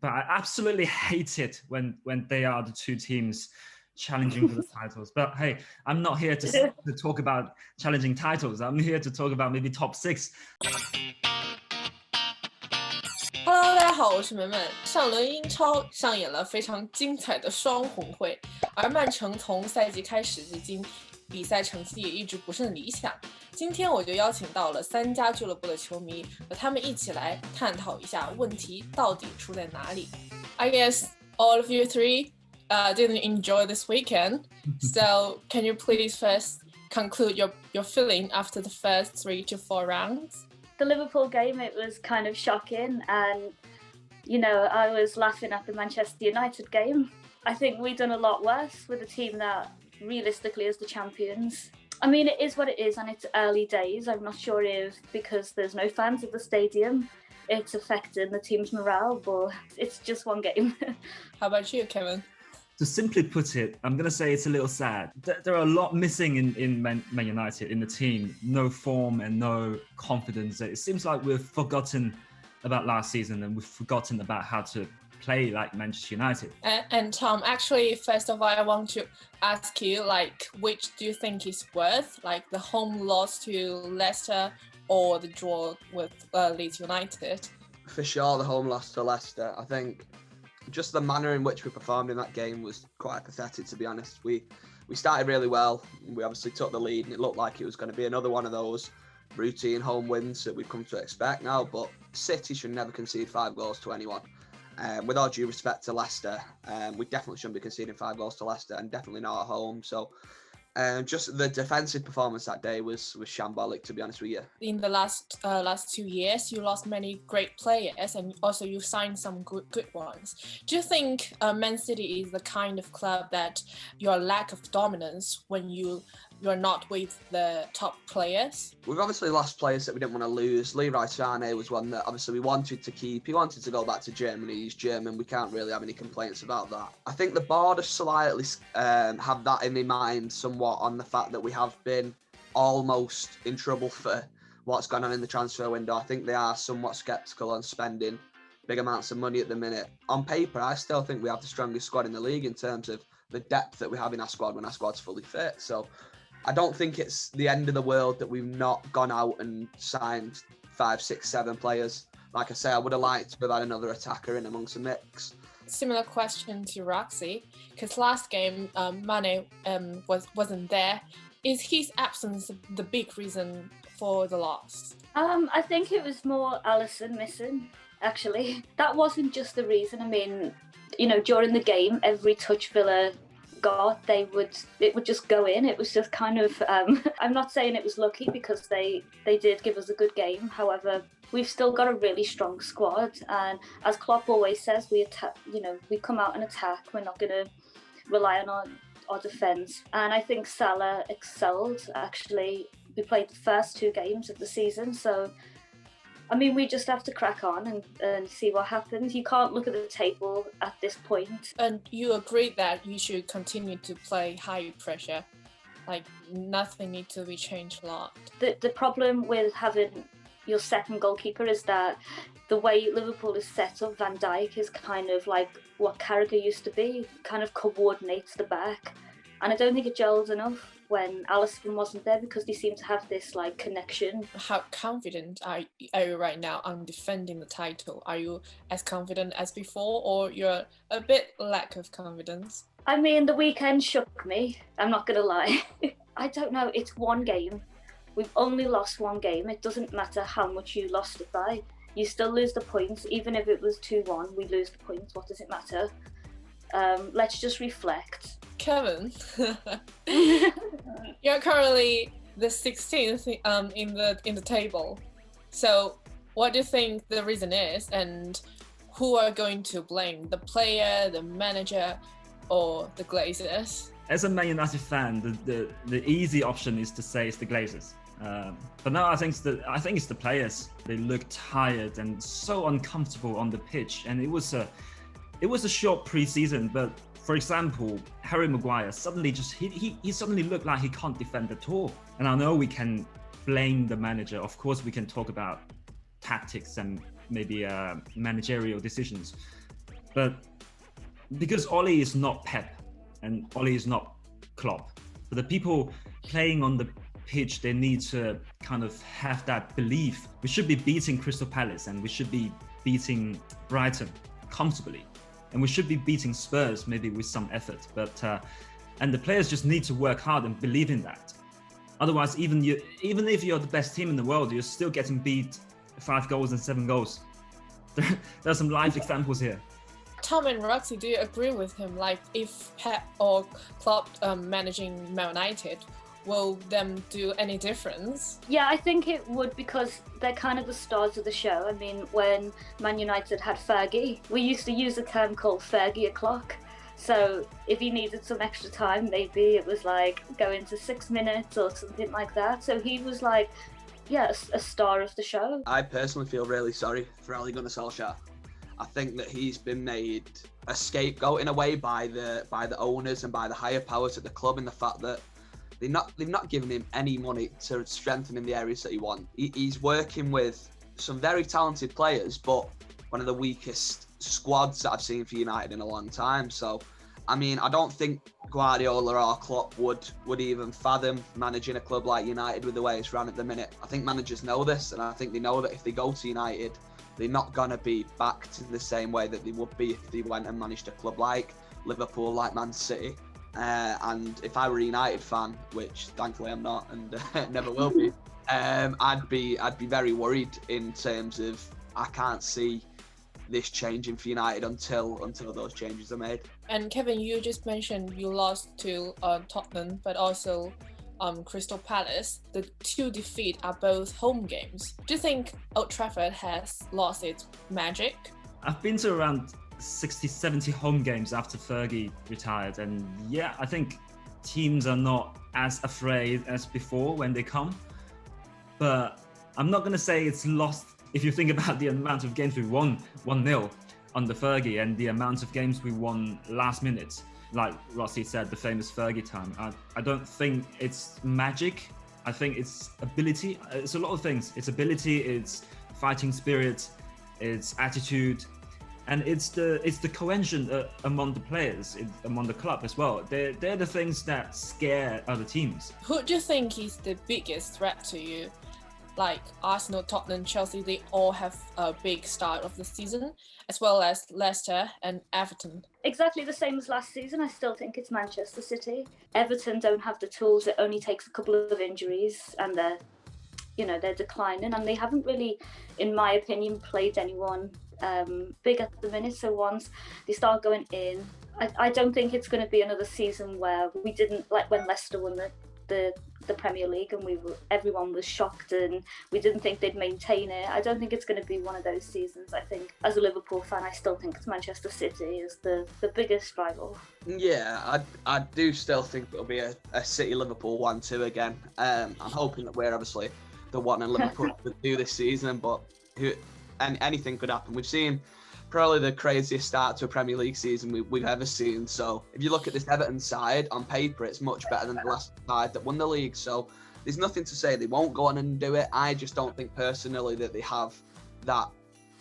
but I absolutely hate it when they are the two teams challenging for the titles. But hey, I'm not here to talk about challenging titles. I'm here to talk about maybe top 6. Hello， 大家好，我是门门。上轮英超上演了非常精彩的双红会，而曼城从赛季开始至今，比赛成绩也一直不甚理想。今天我就邀请到了3家俱乐部的球迷，和他们一起来探讨一下问题到底出在哪里。I guess all of you three didn't enjoy this weekend, so can you please first conclude your feeling after the first 3 to 4 rounds? The Liverpool game, it was kind of shocking, and I was laughing at the Manchester United game. I think we've done a lot worse with a team that realistically is the champions. I mean, it is what it is, and it's early days. I'm not sure if because there's no fans at the stadium, it's affecting the team's morale, but it's just one game. How about you, Kevin? To simply put it, I'm going to say it's a little sad. There are a lot missing in Man United, in the team. No form and no confidence. It seems like we've forgotten about last season and we've forgotten about how to play like Manchester United. And Tom, actually, first of all, I want to ask you, which do you think is worse? Like the home loss to Leicester or the draw with Leeds United? For sure, the home loss to Leicester. I think just the manner in which we performed in that game was quite pathetic, to be honest. We started really well. We obviously took the lead and it looked like it was going to be another one of those routine home wins that we've come to expect now, but City should never concede 5 goals to anyone. With all due respect to Leicester, we definitely shouldn't be conceding 5 goals to Leicester, and definitely not at home. So just the defensive performance that day was shambolic, to be honest with you. In the last 2 years, you lost many great players, and also you signed some good ones. Do you think Man City is the kind of club that your lack of dominance when you're not with the top players? We've obviously lost players that we didn't want to lose. Leroy Sané was one that obviously we wanted to keep. He wanted to go back to Germany. He's German. We can't really have any complaints about that. I think the board has slightly have that in their mind somewhat on the fact that we have been almost in trouble for what's gone on in the transfer window. I think they are somewhat sceptical on spending big amounts of money at the minute. On paper, I still think we have the strongest squad in the league in terms of the depth that we have in our squad when our squad's fully fit. So I don't think it's the end of the world that we've not gone out and signed 5, 6, 7 players. Like I say, I would have liked to have had another attacker in amongst the mix. Similar question to Roxy, because last game Mane wasn't there. Is his absence the big reason for the loss? I think it was more Alisson missing, actually. That wasn't just the reason. I mean, during the game, every touch Villa got, it would just go in. It was just kind of I'm not saying it was lucky because they did give us a good game. However, we've still got a really strong squad, and as Klopp always says, we attack, we come out and attack. We're not going to rely on our defence, and I think Salah excelled. Actually, we played the first 2 games of the season, so I mean, we just have to crack on and see what happens. You can't look at the table at this point. And you agree that you should continue to play high pressure? Like, nothing needs to be changed a lot? The problem with having your second goalkeeper is that the way Liverpool is set up, Van Dijk is kind of like what Carragher used to be, kind of coordinates the back. And I don't think it gels enough when Alisson wasn't there because they seem to have this connection. How confident are you right now on defending the title? Are you as confident as before, or you're a bit lack of confidence? I mean, the weekend shook me. I'm not going to lie. I don't know. It's one game. We've only lost one game. It doesn't matter how much you lost it by. You still lose the points. Even if it was 2-1, we lose the points. What does it matter? Let's just reflect. Kevin, you're currently the 16th in the table. So what do you think the reason is, and who are going to blame? The player, the manager, or the Glazers? As a Man United fan, the easy option is to say it's the Glazers. But no, I think it's the players. They look tired and so uncomfortable on the pitch, and it was a short pre-season, but for example, Harry Maguire suddenly he suddenly looked like he can't defend at all. And I know we can blame the manager. Of course, we can talk about tactics and maybe managerial decisions. But because Oli is not Pep and Oli is not Klopp, but the people playing on the pitch, they need to kind of have that belief. We should be beating Crystal Palace and we should be beating Brighton comfortably. And we should be beating Spurs maybe with some effort. And the players just need to work hard and believe in that. Otherwise, even if you're the best team in the world, you're still getting beat 5 goals and 7 goals. There are some live examples here. Tom and Roxy, do you agree with him? Like, if Pep or Klopp managing Man United, will them do any difference? Yeah, I think it would, because they're kind of the stars of the show. I mean, when Man United had Fergie, we used to use a term called Fergie o'clock. So if he needed some extra time, maybe it was like going to 6 minutes or something like that. So he was like, yeah, a star of the show. I personally feel really sorry for Ole Gunnar Solskjaer. I think that he's been made a scapegoat in a way by the owners and by the higher powers at the club, in the fact that they've not given him any money to strengthen in the areas that he wants. He's working with some very talented players, but one of the weakest squads that I've seen for United in a long time. So, I mean, I don't think Guardiola or Klopp would even fathom managing a club like United with the way it's run at the minute. I think managers know this, and I think they know that if they go to United, they're not going to be backed in the same way that they would be if they went and managed a club like Liverpool, like Man City. And if I were a United fan, which thankfully I'm not and never will be, I'd be very worried in terms of I can't see this changing for United until those changes are made. And Kevin, you just mentioned you lost to Tottenham, but also Crystal Palace. The 2 defeats are both home games. Do you think Old Trafford has lost its magic? I've been to around 60, 70 home games after Fergie retired, and yeah, I think teams are not as afraid as before when they come. But I'm not going to say it's lost if you think about the amount of games we won 1-0 under Fergie and the amount of games we won last minute. Like Rossi said, the famous Fergie time. I don't think it's magic. I think it's ability. It's a lot of things. It's ability, it's fighting spirit, it's attitude, and it's the cohesion among the players, among the club as well. They're the things that scare other teams. Who do you think is the biggest threat to you? Like Arsenal, Tottenham, Chelsea, they all have a big start of the season, as well as Leicester and Everton. Exactly the same as last season. I still think it's Manchester City. Everton don't have the tools. It only takes a couple of injuries and they're declining, and they haven't really, in my opinion, played anyone big at the minute. So once they start going in, I don't think it's going to be another season where we didn't, like when Leicester won the Premier League and everyone was shocked and we didn't think they'd maintain it. I don't think it's going to be one of those seasons. I think as a Liverpool fan, I still think it's Manchester City is the biggest rival. Yeah, I do still think it'll be a City-Liverpool 1-2 again. I'm hoping that we're obviously the one in Liverpool to do this season, but anything could happen. We've seen probably the craziest start to a Premier League season we've ever seen. So if you look at this Everton side, on paper, it's much better than the last side that won the league. So there's nothing to say they won't go on and do it. I just don't think personally that they have that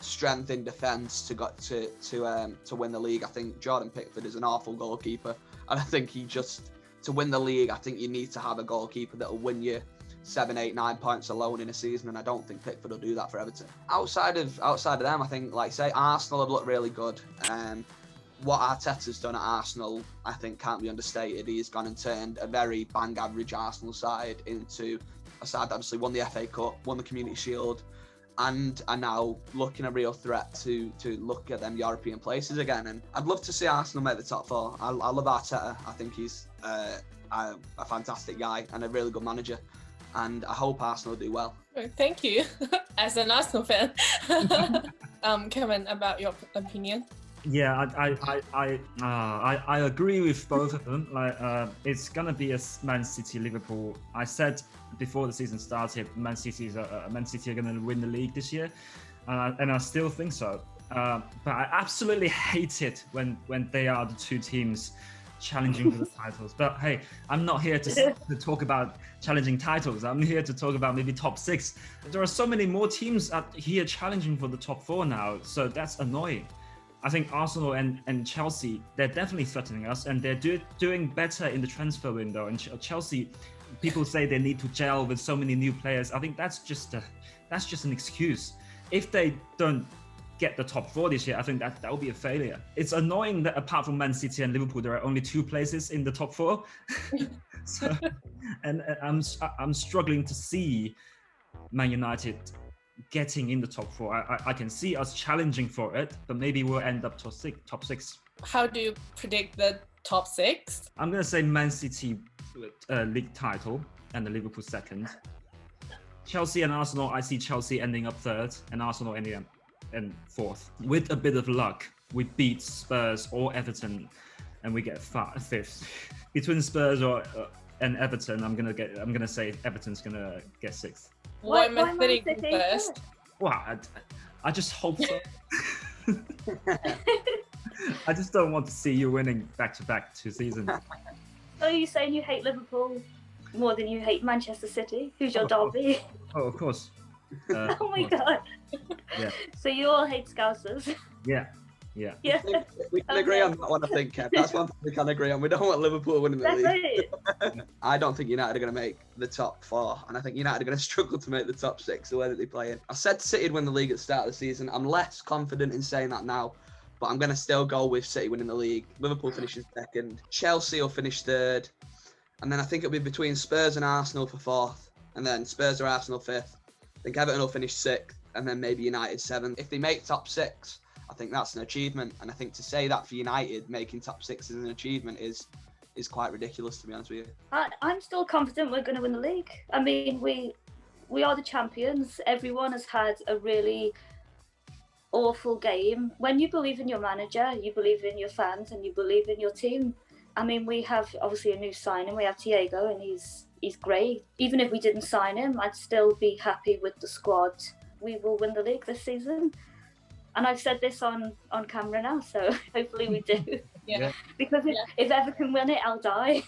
strength in defence to win the league. I think Jordan Pickford is an awful goalkeeper, and I think to win the league, I think you need to have a goalkeeper that'll win you 7, 8, 9 points alone in a season, and I don't think Pickford will do that for Everton. Outside of them, I think, like say, Arsenal have looked really good. What Arteta's done at Arsenal, I think, can't be understated. He's gone and turned a very bang average Arsenal side into a side that obviously won the FA Cup, won the Community Shield, and are now looking a real threat to look at them European places again. And I'd love to see Arsenal make the top 4. I love Arteta. I think he's a fantastic guy and a really good manager. And I hope Arsenal do well. Thank you. As an Arsenal fan. Kevin, about your opinion? Yeah, I agree with both of them. Like, it's gonna be a Man City Liverpool. I said before the season started, Man City are gonna win the league this year, and I still think so. But I absolutely hate it when they are the 2 teams challenging for the titles. But hey, I'm not here to talk about challenging titles. I'm here to talk about maybe top 6. There are so many more teams here challenging for the top 4 now, so that's annoying. I think Arsenal and Chelsea, they're definitely threatening us, and they're doing better in the transfer window. And Chelsea, people say they need to gel with so many new players. I think that's just an excuse. If they don't get the top 4 this year, I think that will be a failure. It's annoying that apart from Man City and Liverpool, there are only 2 places in the top 4. So, and I'm struggling to see Man United getting in the top 4. I can see us challenging for it, but maybe we'll end up top 6. How do you predict the top 6? I'm gonna say Man City league title and the Liverpool second. Chelsea and Arsenal, I see Chelsea ending up 3rd and Arsenal ending up in 4th. With a bit of luck, we beat Spurs or Everton, and we get 5th. Between Spurs and Everton, I'm gonna say Everton's gonna get 6th. Why am I sitting first? Well, I just hope so. I just don't want to see you winning back-to-back 2 seasons. Are you saying you hate Liverpool more than you hate Manchester City? Who's your derby? Oh, of course. Oh my god. Yeah. So you all hate Scousers? Yeah. Yeah. We can agree on that one, I think, Kev. That's one thing we can agree on. We don't want Liverpool winning the league. Right. I don't think United are going to make the top 4, and I think United are going to struggle to make the top 6 the way that they play in. I said City would win the league at the start of the season. I'm less confident in saying that now, but I'm going to still go with City winning the league. Liverpool finishes 2nd. Chelsea will finish 3rd. And then I think it'll be between Spurs and Arsenal for 4th. And then Spurs or Arsenal 5th. I think Everton will finish 6th. And then maybe United 7th. If they make top 6, I think that's an achievement. And I think to say that for United, making top 6 is an achievement is quite ridiculous, to be honest with you. I'm still confident we're going to win the league. I mean, we are the champions. Everyone has had a really awful game. When you believe in your manager, you believe in your fans, and you believe in your team. I mean, we have obviously a new signing. We have Thiago, and he's great. Even if we didn't sign him, I'd still be happy with the squad. We will win the league this season. And I've said this on camera now, so hopefully we do. Yeah. Because if Everton win it, I'll die.